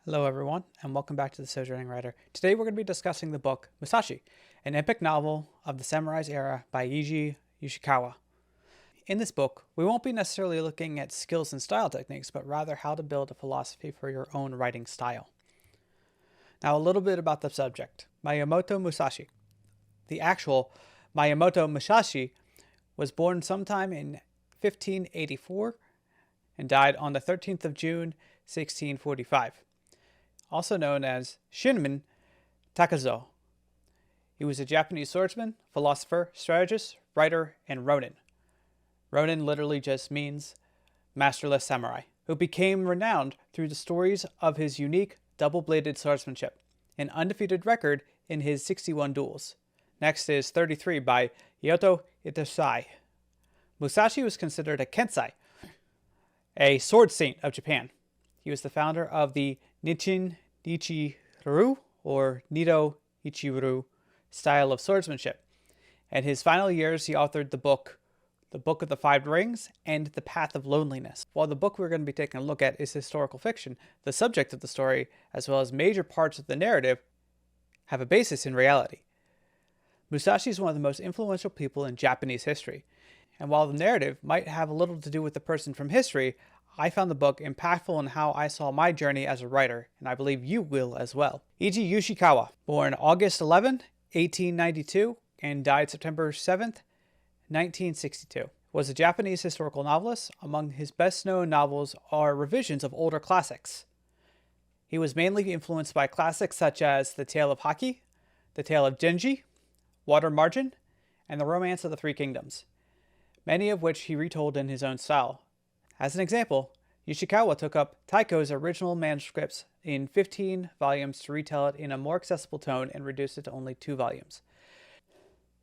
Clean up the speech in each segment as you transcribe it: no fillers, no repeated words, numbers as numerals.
Hello everyone, and welcome back to the Sojourning Writer. Today we're going to be discussing the book Musashi, an epic novel of the samurai's era by Eiji Yoshikawa. In this book, we won't be necessarily looking at skills and style techniques, but rather how to build a philosophy for your own writing style. Now a little bit about the subject. Miyamoto Musashi. The actual Miyamoto Musashi was born sometime in 1584 and died on the 13th of June, 1645. Also known as Shinmin Takazo. He was a Japanese swordsman, philosopher, strategist, writer, and ronin. Ronin literally just means masterless samurai, who became renowned through the stories of his unique double-bladed swordsmanship, an undefeated record in his 61 duels. Next is 33 by Yoto Itosai. Musashi was considered a kensai, a sword saint of Japan. He was the founder of the Nichin Ichiru, or Nido Ichiru, style of swordsmanship. In his final years, he authored the book of the Five Rings and The Path of Loneliness. While the book we're going to be taking a look at is historical fiction, the subject of the story, as well as major parts of the narrative, have a basis in reality. Musashi is one of the most influential people in Japanese history, and while the narrative might have a little to do with the person from history, I found the book impactful in how I saw my journey as a writer, and I believe you will as well. Eiji Yoshikawa, born August 11, 1892, and died September 7, 1962, was a Japanese historical novelist. Among his best-known novels are revisions of older classics. He was mainly influenced by classics such as The Tale of Haki, The Tale of Genji, Water Margin, and The Romance of the Three Kingdoms, many of which he retold in his own style. As an example, Yoshikawa took up Taiko's original manuscripts in 15 volumes to retell it in a more accessible tone and reduce it to only 2 volumes.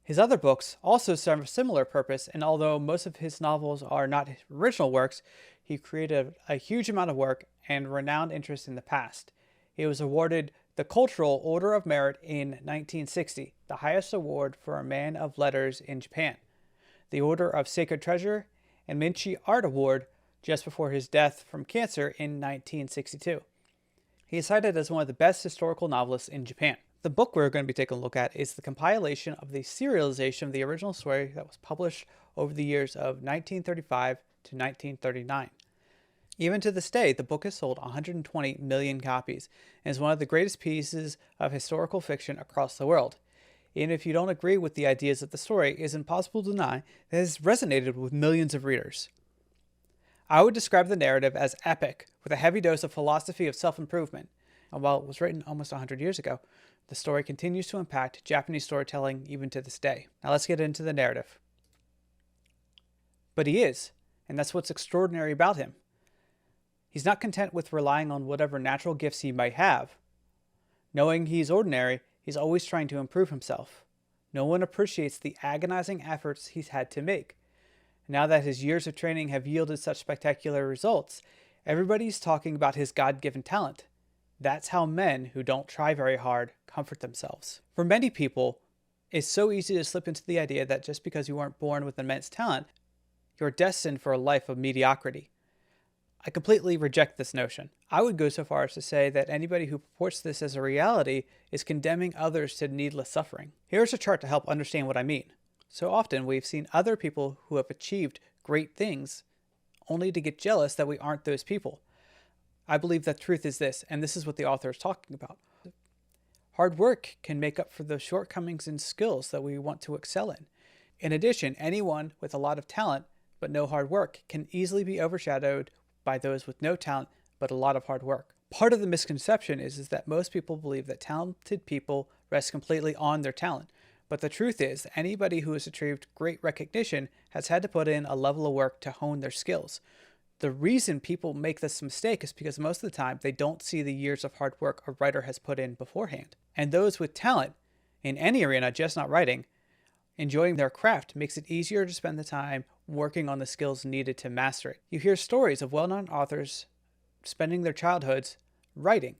His other books also serve a similar purpose, and although most of his novels are not his original works, he created a huge amount of work and renowned interest in the past. He was awarded the Cultural Order of Merit in 1960, the highest award for a man of letters in Japan, the Order of Sacred Treasure, and Minchi Art Award just before his death from cancer in 1962. He is cited as one of the best historical novelists in Japan. The book we're going to be taking a look at is the compilation of the serialization of the original story that was published over the years of 1935 to 1939. Even to this day, the book has sold 120 million copies and is one of the greatest pieces of historical fiction across the world. Even if you don't agree with the ideas of the story, it is impossible to deny that it has resonated with millions of readers. I would describe the narrative as epic, with a heavy dose of philosophy of self-improvement. And while it was written almost 100 years ago, the story continues to impact Japanese storytelling even to this day. Now let's get into the narrative. But he is, and that's what's extraordinary about him. He's not content with relying on whatever natural gifts he might have. Knowing he's ordinary, he's always trying to improve himself. No one appreciates the agonizing efforts he's had to make. Now that his years of training have yielded such spectacular results, everybody's talking about his God-given talent. That's how men who don't try very hard comfort themselves. For many people, it's so easy to slip into the idea that just because you weren't born with immense talent, you're destined for a life of mediocrity. I completely reject this notion. I would go so far as to say that anybody who purports this as a reality is condemning others to needless suffering. Here's a chart to help understand what I mean. So often we've seen other people who have achieved great things only to get jealous that we aren't those people. I believe that truth is this, and this is what the author is talking about. Hard work can make up for the shortcomings and skills that we want to excel in. In addition, anyone with a lot of talent but no hard work can easily be overshadowed by those with no talent but a lot of hard work. Part of the misconception is that most people believe that talented people rest completely on their talent. But the truth is, anybody who has achieved great recognition has had to put in a level of work to hone their skills. The reason people make this mistake is because most of the time they don't see the years of hard work a writer has put in beforehand. And those with talent, in any arena, just not writing, enjoying their craft makes it easier to spend the time working on the skills needed to master it. You hear stories of well-known authors spending their childhoods writing.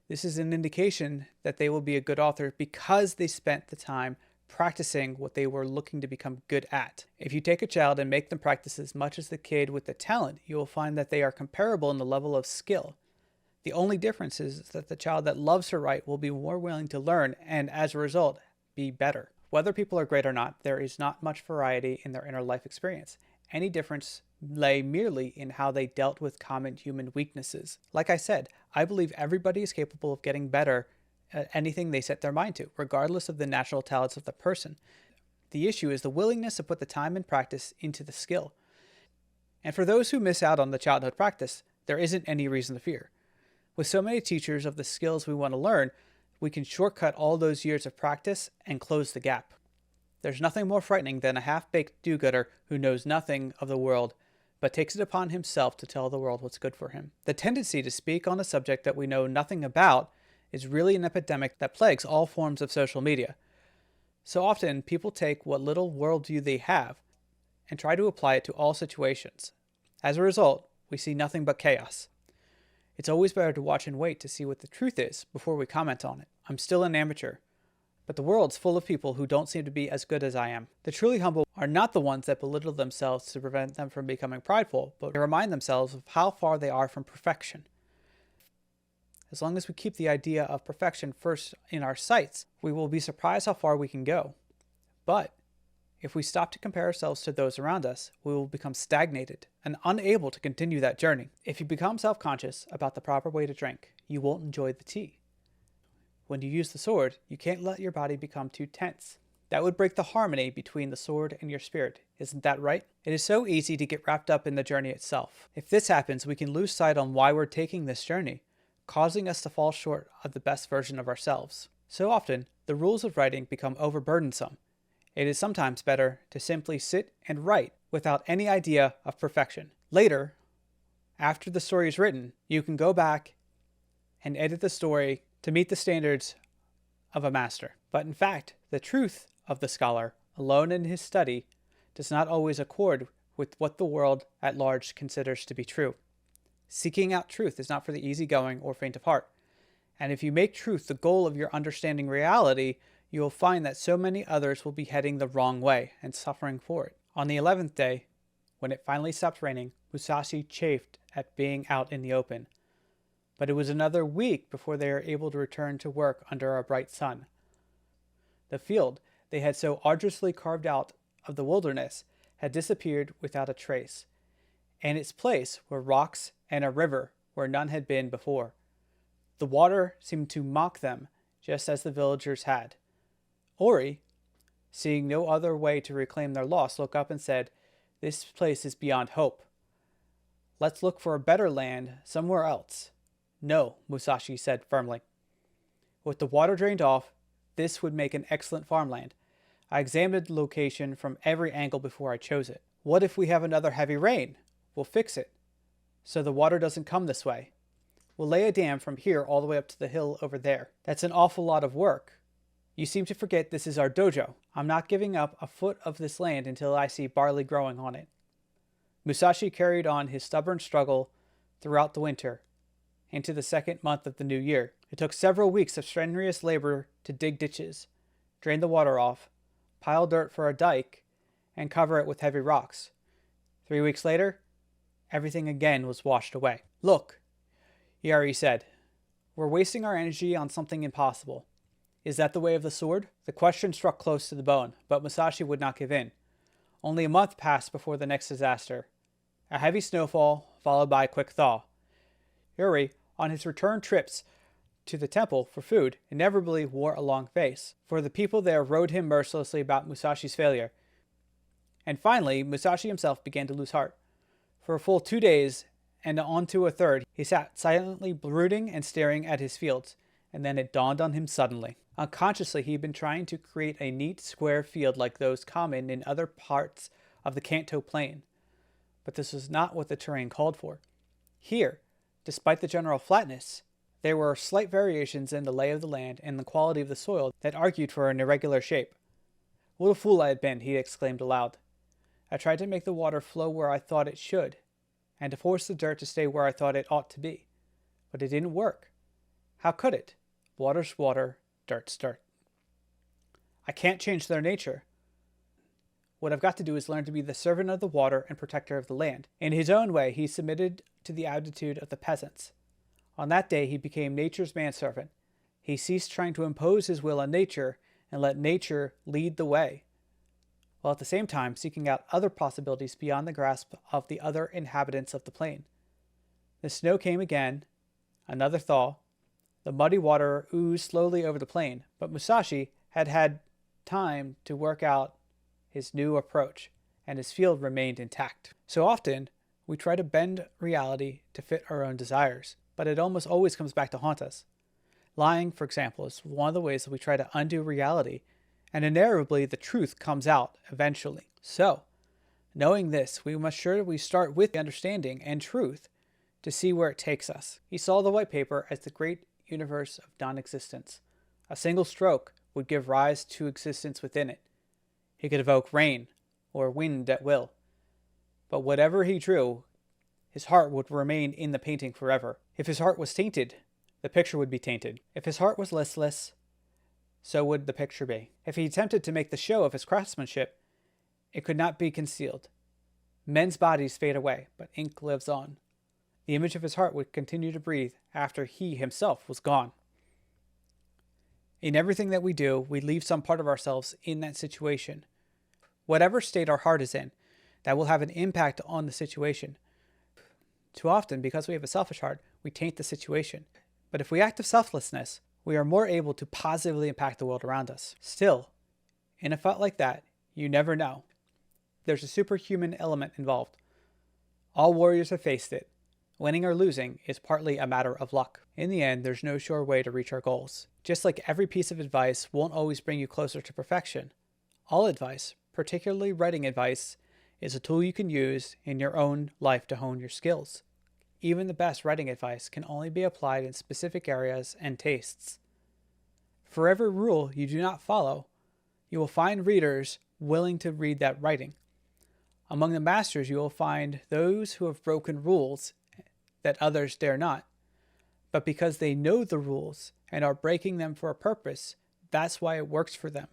This is an indication that they will be a good author because they spent the time practicing what they were looking to become good at. If you take a child and make them practice as much as the kid with the talent, you will find that they are comparable in the level of skill. The only difference is that the child that loves to write will be more willing to learn and, as a result, be better. Whether people are great or not, there is not much variety in their inner life experience. Any difference lay merely in how they dealt with common human weaknesses. Like I said, I believe everybody is capable of getting better at anything they set their mind to, regardless of the natural talents of the person. The issue is the willingness to put the time and practice into the skill. And for those who miss out on the childhood practice, there isn't any reason to fear. With so many teachers of the skills we want to learn, we can shortcut all those years of practice and close the gap. There's nothing more frightening than a half-baked do-gooder who knows nothing of the world, but takes it upon himself to tell the world what's good for him. The tendency to speak on a subject that we know nothing about is really an epidemic that plagues all forms of social media. So often, people take what little worldview they have and try to apply it to all situations. As a result, we see nothing but chaos. It's always better to watch and wait to see what the truth is before we comment on it. I'm still an amateur, but the world's full of people who don't seem to be as good as I am. The truly humble are not the ones that belittle themselves to prevent them from becoming prideful, but remind themselves of how far they are from perfection. As long as we keep the idea of perfection first in our sights, we will be surprised how far we can go. But if we stop to compare ourselves to those around us, we will become stagnated and unable to continue that journey. If you become self-conscious about the proper way to drink, you won't enjoy the tea. When you use the sword, you can't let your body become too tense. That would break the harmony between the sword and your spirit. Isn't that right? It is so easy to get wrapped up in the journey itself. If this happens, we can lose sight on why we're taking this journey, causing us to fall short of the best version of ourselves. So often, the rules of writing become overburdensome. It is sometimes better to simply sit and write without any idea of perfection. Later, after the story is written, you can go back and edit the story to meet the standards of a master. But in fact, the truth of the scholar, alone in his study, does not always accord with what the world at large considers to be true. Seeking out truth is not for the easygoing or faint of heart. And if you make truth the goal of your understanding reality, you will find that so many others will be heading the wrong way and suffering for it. On the 11th day, when it finally stopped raining, Musashi chafed at being out in the open. But it was another week before they were able to return to work under a bright sun. The field they had so arduously carved out of the wilderness had disappeared without a trace. In its place were rocks and a river where none had been before. The water seemed to mock them, just as the villagers had. Ori, seeing no other way to reclaim their loss, looked up and said, "This place is beyond hope. Let's look for a better land somewhere else." "No," Musashi said firmly. "With the water drained off, this would make an excellent farmland. I examined the location from every angle before I chose it. What if we have another heavy rain? We'll fix it, so the water doesn't come this way. We'll lay a dam from here all the way up to the hill over there. That's an awful lot of work. You seem to forget this is our dojo. I'm not giving up a foot of this land until I see barley growing on it." Musashi carried on his stubborn struggle throughout the winter, into the second month of the new year. It took several weeks of strenuous labor to dig ditches, drain the water off, pile dirt for a dike, and cover it with heavy rocks. 3 weeks later, everything again was washed away. "Look," Yari said, "we're wasting our energy on something impossible. Is that the way of the sword?" The question struck close to the bone, but Musashi would not give in. Only a month passed before the next disaster. A heavy snowfall, followed by a quick thaw. Yuri, on his return trips to the temple for food, inevitably wore a long face, for the people there rode him mercilessly about Musashi's failure. And finally, Musashi himself began to lose heart. For a full 2 days, and on to a third, he sat silently brooding and staring at his fields, and then it dawned on him suddenly. Unconsciously, he had been trying to create a neat square field like those common in other parts of the Kanto plain. But this was not what the terrain called for. Here, despite the general flatness, there were slight variations in the lay of the land and the quality of the soil that argued for an irregular shape. "What a fool I had been," he exclaimed aloud. "I tried to make the water flow where I thought it should, and to force the dirt to stay where I thought it ought to be. But it didn't work. How could it? Water's water, dirt's dirt. I can't change their nature. What I've got to do is learn to be the servant of the water and protector of the land." In his own way, he submitted to the attitude of the peasants. On that day he became nature's manservant. He ceased trying to impose his will on nature and let nature lead the way, while at the same time seeking out other possibilities beyond the grasp of the other inhabitants of the plain. The snow came again, another thaw. The muddy water oozed slowly over the plain, but Musashi had had time to work out his new approach, and his field remained intact. So often, we try to bend reality to fit our own desires, but it almost always comes back to haunt us. Lying, for example, is one of the ways that we try to undo reality, and invariably the truth comes out eventually. So, knowing this, we must sure we start with the understanding and truth to see where it takes us. He saw the white paper as the great universe of non-existence. A single stroke would give rise to existence within it. He could evoke rain or wind at will. But whatever he drew, his heart would remain in the painting forever. If his heart was tainted, the picture would be tainted. If his heart was listless, so would the picture be. If he attempted to make the show of his craftsmanship, it could not be concealed. Men's bodies fade away, but ink lives on. The image of his heart would continue to breathe after he himself was gone. In everything that we do, we leave some part of ourselves in that situation. Whatever state our heart is in, that will have an impact on the situation. Too often, because we have a selfish heart, we taint the situation. But if we act of selflessness, we are more able to positively impact the world around us. Still, in a fight like that, you never know. There's a superhuman element involved. All warriors have faced it. Winning or losing is partly a matter of luck. In the end, there's no sure way to reach our goals. Just like every piece of advice won't always bring you closer to perfection, all advice, particularly writing advice, is a tool you can use in your own life to hone your skills. Even the best writing advice can only be applied in specific areas and tastes. For every rule you do not follow, you will find readers willing to read that writing. Among the masters, you will find those who have broken rules that others dare not. But because they know the rules and are breaking them for a purpose, that's why it works for them.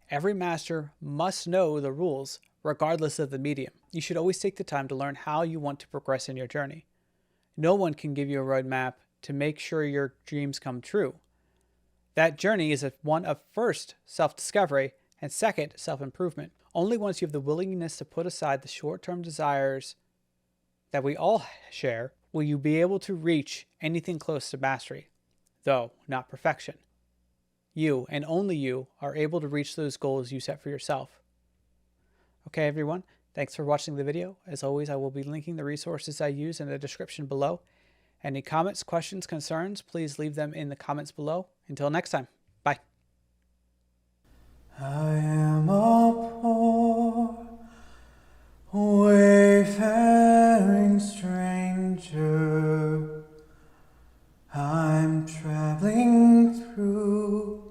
Every master must know the rules regardless of the medium. You should always take the time to learn how you want to progress in your journey. No one can give you a roadmap to make sure your dreams come true. That journey is one of first, self-discovery, and second, self-improvement. Only once you have the willingness to put aside the short-term desires that we all share will you be able to reach anything close to mastery, though not perfection. You, and only you, are able to reach those goals you set for yourself. Okay, everyone, thanks for watching the video. As always, I will be linking the resources I use in the description below. Any comments, questions, concerns, please leave them in the comments below. Until next time, bye. I am a poor, wayfaring stranger. I'm traveling through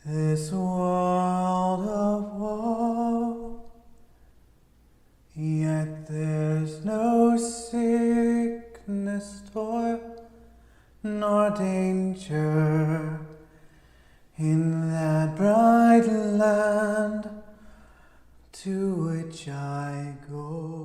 this world of woe, yet there's no sickness, toil, nor danger in that bright land to which I go.